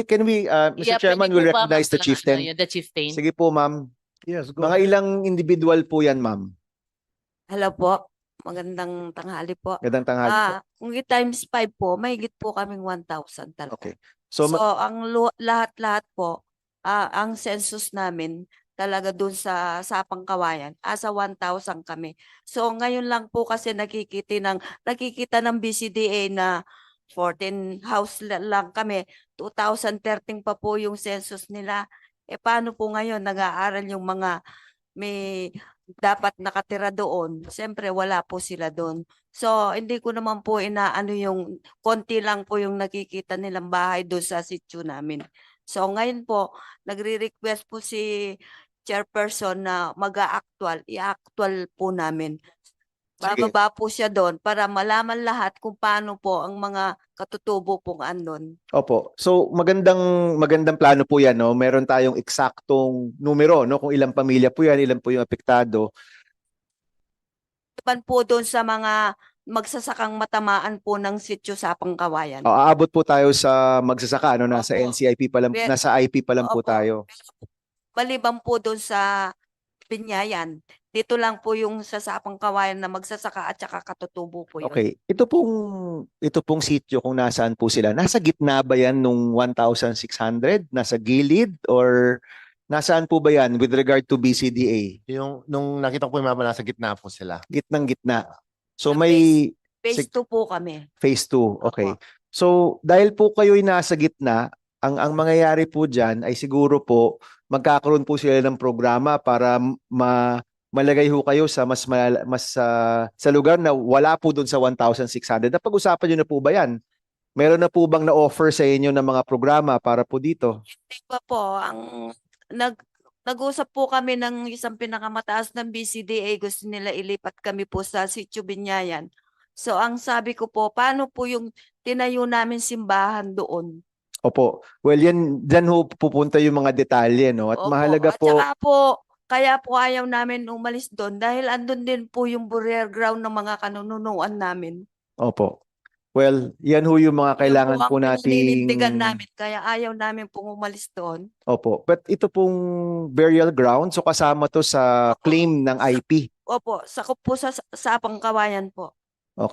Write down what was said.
Can we, Mr. Yeah, Chairman, pwede will po ba recognize the ano, chieftain. the chieftain? Sige po, ma'am. Yes, go Mga ahead. ilang individual po yan, ma'am? Hello po. Magandang tanghali po. Gandang tanghali po. Kung i-times 5 po, mahigit po kaming 1,000 talaga. Okay. So, So, ang lahat-lahat po, ang census namin talaga dun sa Sapang Kawayan, asa 1,000 kami. So, ngayon lang po kasi nakikita ng BCDA na 14 house lang kami. 2013 pa po yung census nila. Paano po ngayon nag-aaral yung mga may dapat nakatira doon? Siyempre, wala po sila doon. So, hindi ko naman po inaano yung konti lang po yung nakikita nilang bahay doon sa sitio namin. So, ngayon po, nagre-request po si chairperson na mag-a-actual, i-actual po namin. Sige. Bababa po siya doon para malaman lahat kung paano po ang mga katutubo pong andon. opo. So, magandang plano po yan, no? Meron tayong eksaktong numero, no? Kung ilang pamilya po yan, ilan po yung apektado. Pan po doon sa mga magsasakang matamaan po ng sitio Sapang Kawayan. Aabot po tayo sa magsasaka, no? Nasa Opo. NCIP pa lang, nasa IP pa lang po Opo. tayo. Maliban po doon sa Binyayan. Dito lang po yung sa Sapang Kawayan na magsasaka at saka katutubo po yun. Okay. Ito pong sitio kung nasaan po sila. Nasa gitna ba yan nung 1,600? Nasa gilid? Or nasaan po ba yan with regard to BCDA? Yung, nung nakita ko yung mapa, nasa gitna po sila. Gitnang gitna. So Sa may Phase 2 po kami. phase 2. Okay. Opo. So dahil po kayo'y nasa gitna, ang mangyayari po dyan ay siguro po magkakaroon po sila ng programa para malagay ho kayo sa sa lugar na wala po doon sa 1,600. Napag-usapan niyo na po ba yan? Meron na po bang na-offer sa inyo ng mga programa para po dito? Hindi pa po. Nag-usap po kami ng isang pinakamataas ng BCDA. Gusto nila ilipat kami po sa Sitio Binyayan. So ang sabi ko po, paano po yung tinayo namin simbahan doon? Opo. Well, dyan ho pupunta yung mga detalye, no? At Opo. mahalaga At po, saka po, kaya po ayaw namin umalis doon dahil andun din po yung burial ground ng mga kanununuan namin. opo. Well, yan ho yung mga kailangan Yun po ang nating... pininindigan namin, kaya ayaw namin pong umalis doon. Opo. But ito pong burial ground, so kasama to sa Opo. claim ng IP. Opo, sakop po sa Sapang Kawayan po.